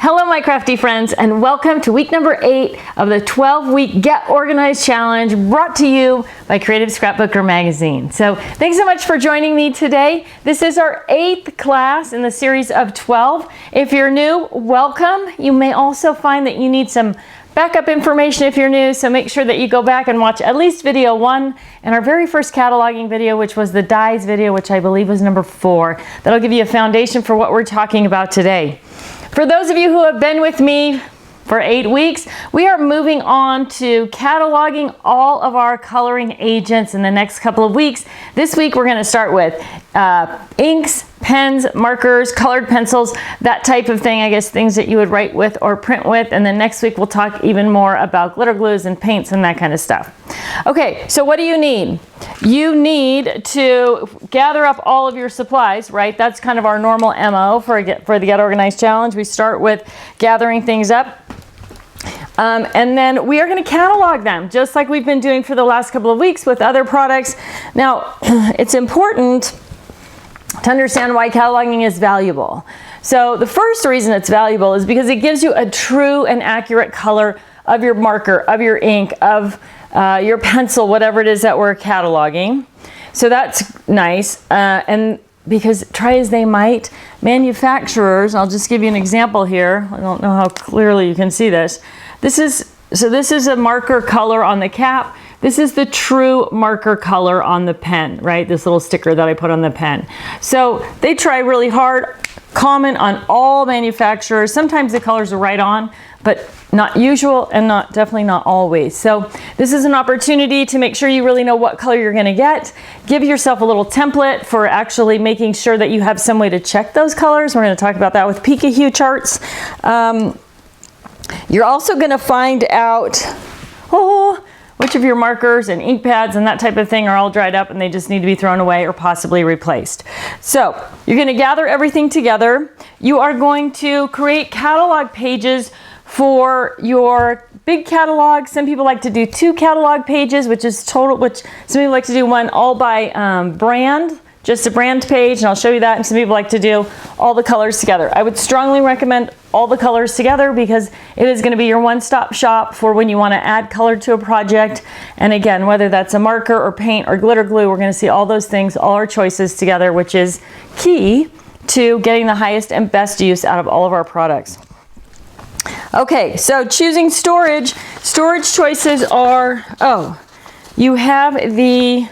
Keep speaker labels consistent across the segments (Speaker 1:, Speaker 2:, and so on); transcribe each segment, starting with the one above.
Speaker 1: Hello my crafty friends, and welcome to week number 8 of the 12-week Get Organized Challenge, brought to you by Creative Scrapbooker Magazine. So thanks so much for joining me today. This is our 8th class in the series of 12. If you're new, welcome. You may also find that you need some backup information if you're new, so make sure that you go back and watch at least video 1 and our very first cataloging video, which was the dies video, which I believe was number 4. That'll give you a foundation for what we're talking about today. For those of you who have been with me for 8 weeks, we are moving on to cataloging all of our coloring agents in the next couple of weeks. This week we're going to start with inks, pens, markers, colored pencils, that type of thing, I guess things that you would write with or print with, and then next week we'll talk even more about glitter glues and paints and that kind of stuff. Okay, so what do you need? You need to gather up all of your supplies, right? That's kind of our normal MO for the Get Organized Challenge. We start with gathering things up. And then we are going to catalog them, just like we've been doing for the last couple of weeks with other products. Now, it's important to understand why cataloging is valuable. So the first reason it's valuable is because it gives you a true and accurate color of your marker, of your ink, of your pencil, whatever it is that we're cataloging. So that's nice. And because try as they might, manufacturers, I'll just give you an example here. I don't know how clearly you can see this. This is a marker color on the cap. This is the true marker color on the pen, right? This little sticker that I put on the pen. So they try really hard, common on all manufacturers. Sometimes the colors are right on, but not usual and definitely not always. So this is an opportunity to make sure you really know what color you're going to get. Give yourself a little template for actually making sure that you have some way to check those colors. We're going to talk about that with Pika-Hue charts. You're also going to find out which of your markers and ink pads and that type of thing are all dried up and they just need to be thrown away or possibly replaced. So you're going to gather everything together. You are going to create catalog pages for your big catalog. Some people like to do 2 catalog pages, which is total, which some people like to do one all by brand, just a brand page, and I'll show you that. And some people like to do all the colors together. I would strongly recommend all the colors together because it is going to be your one-stop shop for when you want to add color to a project. And again, whether that's a marker or paint or glitter glue, we're going to see all those things, all our choices together, which is key to getting the highest and best use out of all of our products. Okay, so choosing storage. Storage choices are, you have the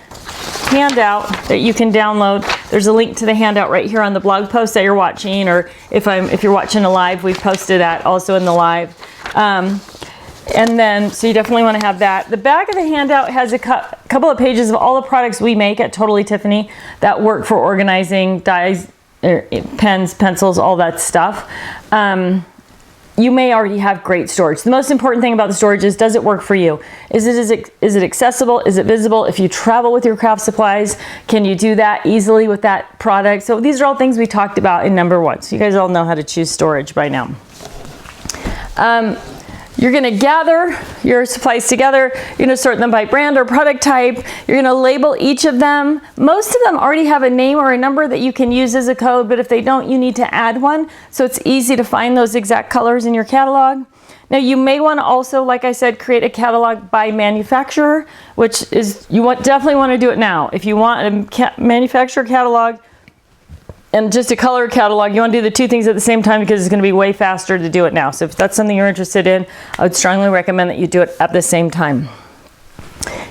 Speaker 1: handout that you can download. There's a link to the handout right here on the blog post that you're watching, or if you're watching a live, we've posted that also in the live. And then, so you definitely want to have that. The back of the handout has a couple of pages of all the products we make at Totally Tiffany that work for organizing dies, pens, pencils, all that stuff. You may already have great storage. The most important thing about the storage is, does it work for you? Is it accessible? Is it visible? If you travel with your craft supplies, can you do that easily with that product? So these are all things we talked about in number 1. So you guys all know how to choose storage by now. You're going to gather your supplies together. You're going to sort them by brand or product type. You're going to label each of them. Most of them already have a name or a number that you can use as a code, but if they don't, you need to add one. So it's easy to find those exact colors in your catalog. Now you may want to also, like I said, create a catalog by manufacturer, which is, definitely want to do it now. If you want a manufacturer catalog and just a color catalog, you want to do the 2 things at the same time because it's going to be way faster to do it now. So if that's something you're interested in, I would strongly recommend that you do it at the same time.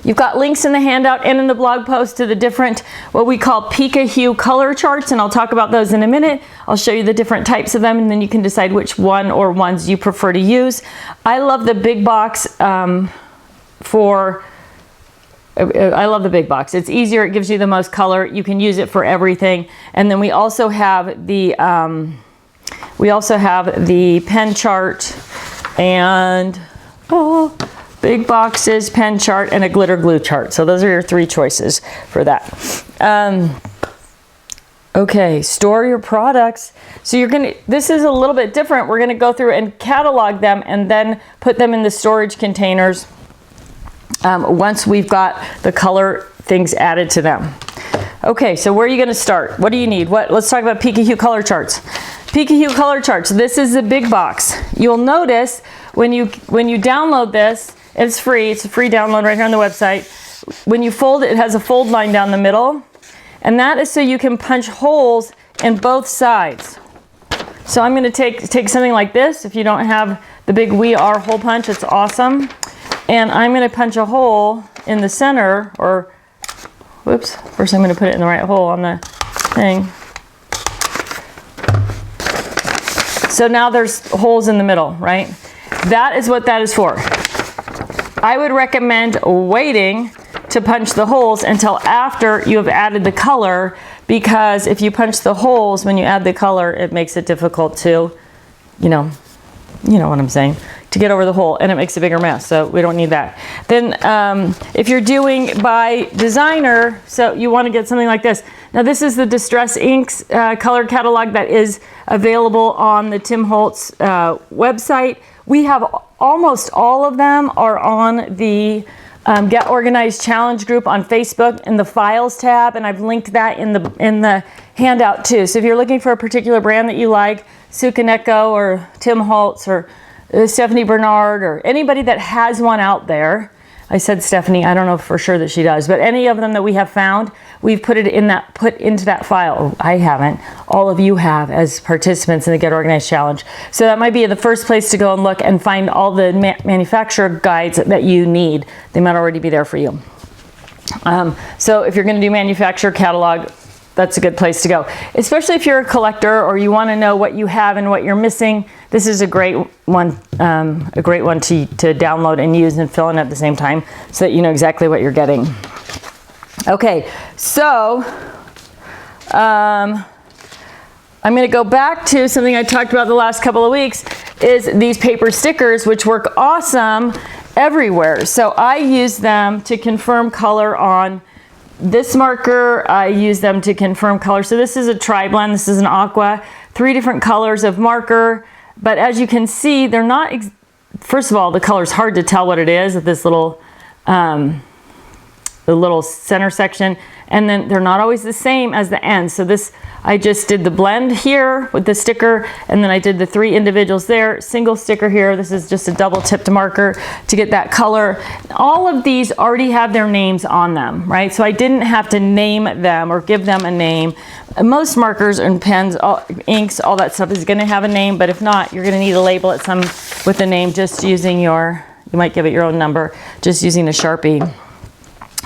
Speaker 1: You've got links in the handout and in the blog post to the different, what we call Pika-Hue color charts, and I'll talk about those in a minute. I'll show you the different types of them, and then you can decide which one or ones you prefer to use. I love the big box I love the big box. It's easier. It gives you the most color. You can use it for everything. And then we also have the pen chart and big boxes, pen chart, and a glitter glue chart. So those are your 3 choices for that. Okay, store your products. So this is a little bit different. We're gonna go through and catalog them and then put them in the storage containers once we've got the color things added to them. Okay, so where are you going to start? What do you need? Let's talk about PicoHue color charts. PicoHue color charts. This is the big box. You'll notice when you download this, it's free. It's a free download right here on the website. When you fold it, it has a fold line down the middle, and that is so you can punch holes in both sides. So I'm going to take something like this. If you don't have the big We Are hole punch, it's awesome. And I'm going to punch a hole in the center, or whoops, first I'm going to put it in the right hole on the thing. So now there's holes in the middle, right? That is what that is for. I would recommend waiting to punch the holes until after you have added the color, because if you punch the holes when you add the color, it makes it difficult to, you know what I'm saying, to get over the hole, and it makes a bigger mess, so we don't need that. Then if you're doing by designer, so you want to get something like this. Now this is the Distress Inks color catalog that is available on the Tim Holtz website. We have almost all of them are on the Get Organized Challenge group on Facebook in the Files tab, and I've linked that in the handout too. So if you're looking for a particular brand that you like, Sukaneko or Tim Holtz or Stephanie Bernard or anybody that has one out there. I said Stephanie, I don't know for sure that she does, but any of them that we have found, we've put into that file. I haven't. All of you have as participants in the Get Organized Challenge. So that might be the first place to go and look and find all the manufacturer guides that you need. They might already be there for you. So if you're going to do manufacturer catalog, that's a good place to go. Especially if you're a collector or you want to know what you have and what you're missing. This is a great one to download and use and fill in at the same time so that you know exactly what you're getting. Okay, so I'm going to go back to something I talked about the last couple of weeks, is these paper stickers, which work awesome everywhere. So I use them to confirm color on this marker. I use them to confirm color. So this is a tri-blend, this is an aqua, 3 different colors of marker. But as you can see, they're not, first of all, the color's hard to tell what it is at this little, the little center section. And then they're not always the same as the ends. So this, I just did the blend here with the sticker, and then I did the 3 individuals there, single sticker here. This is just a double tipped marker to get that color. All of these already have their names on them, right? So I didn't have to name them or give them a name. Most markers and pens, inks, all that stuff is gonna have a name, but if not, you're gonna need to label it with a name, just using you might give it your own number, just using a Sharpie.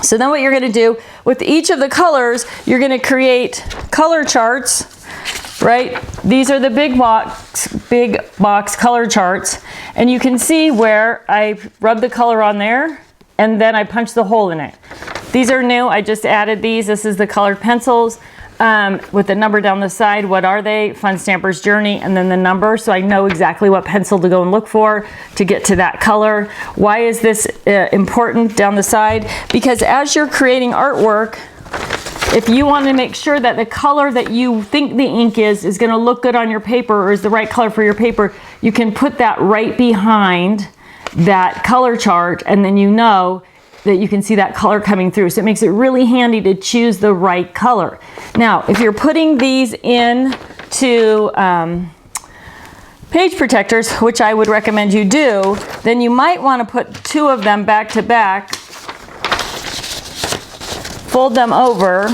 Speaker 1: So then what you're going to do with each of the colors, you're going to create color charts, right? These are the big box color charts, and you can see where I rub the color on there and then I punch the hole in it. These are new. I just added these. This is the colored pencils with the number down the side. What are they? Fun Stamper's Journey, and then the number, so I know exactly what pencil to go and look for to get to that color. Why is this important down the side? Because as you're creating artwork, if you want to make sure that the color that you think the ink is going to look good on your paper or is the right color for your paper, you can put that right behind that color chart, and then you know that you can see that color coming through. So it makes it really handy to choose the right color. Now, if you're putting these into page protectors, which I would recommend you do, then you might want to put 2 of them back to back, fold them over,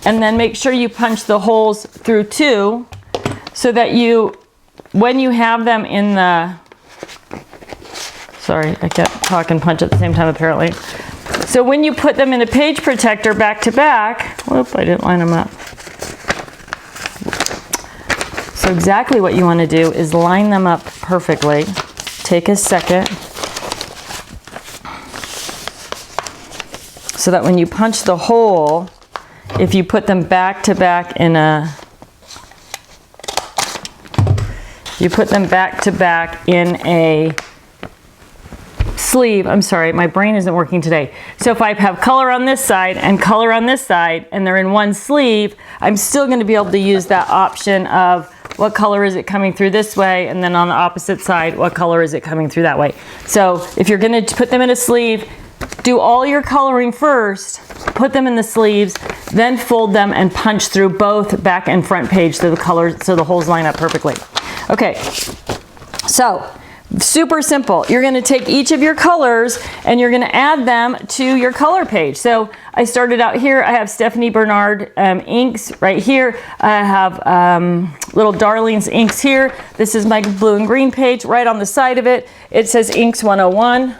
Speaker 1: and then make sure you punch the holes through 2 so that when you have them in the, sorry, I kept talking punch at the same time apparently. So when you put them in a page protector back to back, whoop, I didn't line them up. So exactly what you want to do is line them up perfectly. Take a second so that when you punch the hole, if you put them back to back in a sleeve, I'm sorry, my brain isn't working today. So if I have color on this side and color on this side and they're in one sleeve, I'm still going to be able to use that option of what color is it coming through this way, and then on the opposite side, what color is it coming through that way. So if you're going to put them in a sleeve, do all your coloring first, put them in the sleeves, then fold them and punch through both back and front page so the holes line up perfectly. Okay, so super simple. You're going to take each of your colors and you're going to add them to your color page. So I started out here. I have Stephanie Bernard inks right here. I have Little Darlings inks here. This is my blue and green page. Right on the side of it, it says Inks 101.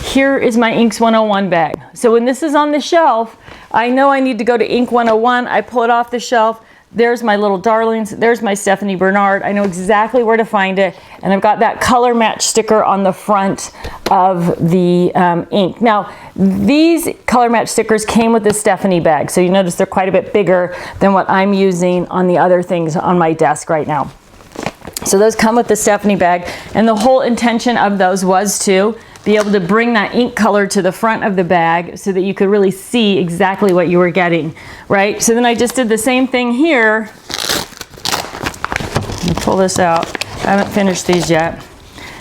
Speaker 1: Here is my Inks 101 bag. So when this is on the shelf, I know I need to go to Ink 101. I pull it off the shelf. There's my Little Darlings. There's my Stephanie Bernard. I know exactly where to find it. And I've got that color match sticker on the front of the ink. Now, these color match stickers came with the Stephanie bag. So you notice they're quite a bit bigger than what I'm using on the other things on my desk right now. So those come with the Stephanie bag. And the whole intention of those was to be able to bring that ink color to the front of the bag so that you could really see exactly what you were getting, right? So then I just did the same thing here. Let me pull this out. I haven't finished these yet.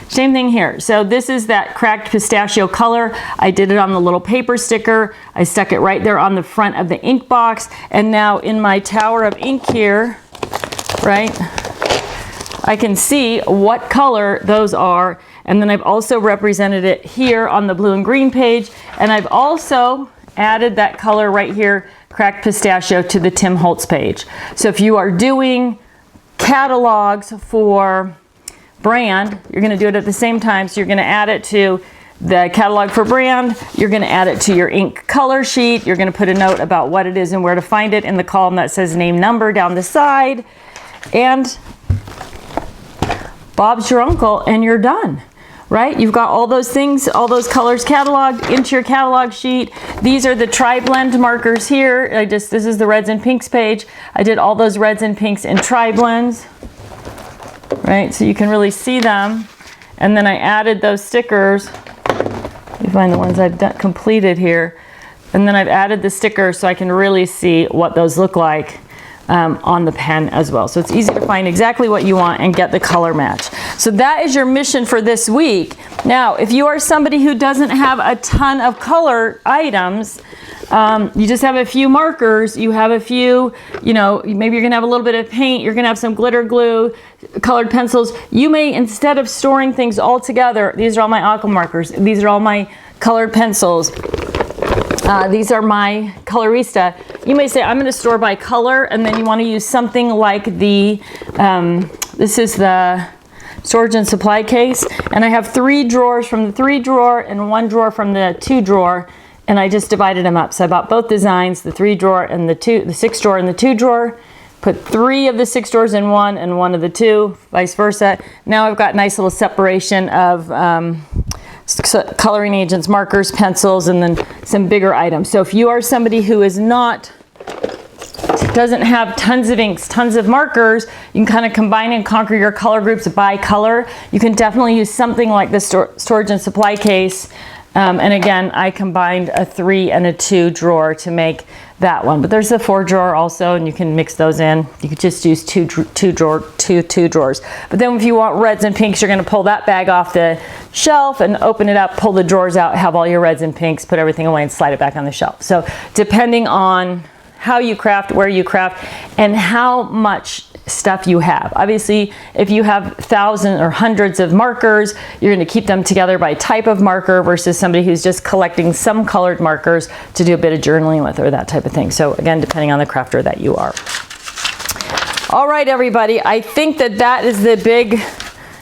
Speaker 1: Same thing here. So this is that cracked pistachio color. I did it on the little paper sticker. I stuck it right there on the front of the ink box. And now in my tower of ink here, right, I can see what color those are. And then I've also represented it here on the blue and green page. And I've also added that color right here, cracked pistachio, to the Tim Holtz page. So if you are doing catalogs for brand, you're going to do it at the same time. So you're going to add it to the catalog for brand. You're going to add it to your ink color sheet. You're going to put a note about what it is and where to find it in the column that says name number down the side. And Bob's your uncle, and you're done. Right? You've got all those things, all those colors cataloged into your catalog sheet. These are the tri-blend markers here. This is the reds and pinks page. I did all those reds and pinks in tri-blends, right? So you can really see them. And then I added those stickers. You find the ones I've completed here. And then I've added the stickers so I can really see what those look like on the pen as well. So it's easy to find exactly what you want and get the color match. So that is your mission for this week. Now, if you are somebody who doesn't have a ton of color items, you just have a few markers, you have a few, you know, maybe you're gonna have a little bit of paint, you're gonna have some glitter glue, colored pencils. You may, instead of storing things all together, these are all my aqua markers, these are all my colored pencils, these are my Colorista. You may say, I'm going to store by color, and then you want to use something like the, this is the storage and supply case, and I have 3 drawers from the 3 drawer and 1 drawer from the 2 drawer, and I just divided them up. So I bought both designs, the 3 drawer and the 6 drawer and the 2 drawer, put 3 of the 6 drawers in one and 1 of the 2, vice versa. Now I've got nice little separation of coloring agents, markers, pencils, and then some bigger items. So if you are somebody who is doesn't have tons of inks, tons of markers, you can kind of combine and conquer your color groups by color. You can definitely use something like the storage and supply case. And again, I combined a 3 and a 2 drawer to make that one. But there's a 4 drawer also, and you can mix those in. You could just use two drawers. But then if you want reds and pinks, you're going to pull that bag off the shelf and open it up, pull the drawers out, have all your reds and pinks, put everything away, and slide it back on the shelf. So depending on how you craft, where you craft, and how much stuff you have. Obviously, if you have thousands or hundreds of markers, you're going to keep them together by type of marker versus somebody who's just collecting some colored markers to do a bit of journaling with or that type of thing. So again, depending on the crafter that you are. All right, everybody, I think that is the big,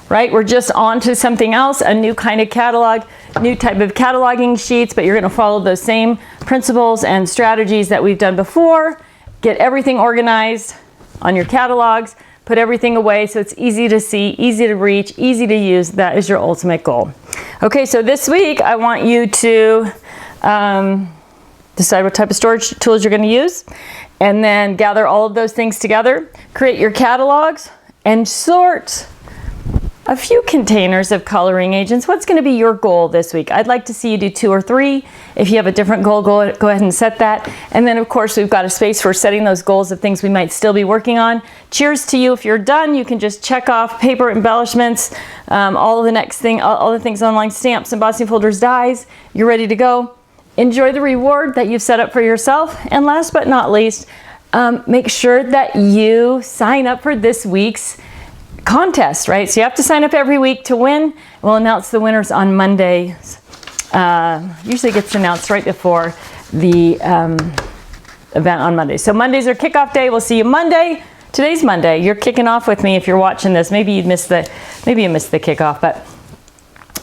Speaker 1: right? We're just on to something else, a new kind of catalog, new type of cataloging sheets, but you're going to follow those same principles and strategies that we've done before. Get everything organized on your catalogs, put everything away so it's easy to see, easy to reach, easy to use. That is your ultimate goal. Okay, so this week I want you to decide what type of storage tools you're going to use, and then gather all of those things together, create your catalogs, and sort a few containers of coloring agents. What's going to be your goal this week? I'd like to see you do 2 or 3. If you have a different goal, go ahead and set that. And then of course we've got a space for setting those goals of things we might still be working on. Cheers to you. If you're done, you can just check off paper embellishments, all of the next thing, all the things online, stamps, embossing folders, dies. You're ready to go. Enjoy the reward that you've set up for yourself. And last but not least, make sure that you sign up for this week's contest, right? So you have to sign up every week to win. We'll announce the winners on Mondays. Usually gets announced right before the event on Monday. So Mondays are kickoff day. We'll see you Monday. Today's Monday. You're kicking off with me if you're watching this. Maybe you missed the kickoff, but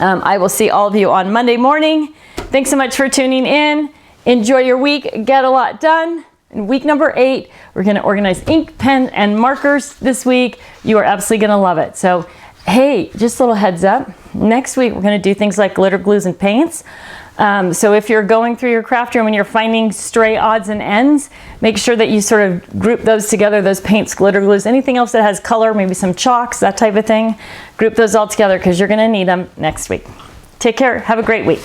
Speaker 1: I will see all of you on Monday morning. Thanks so much for tuning in. Enjoy your week. Get a lot done. In week number 8, we're going to organize ink, pen, and markers this week. You are absolutely going to love it. So, hey, just a little heads up. Next week, we're going to do things like glitter glues and paints. So if you're going through your craft room and you're finding stray odds and ends, make sure that you sort of group those together, those paints, glitter glues, anything else that has color, maybe some chalks, that type of thing. Group those all together because you're going to need them next week. Take care. Have a great week.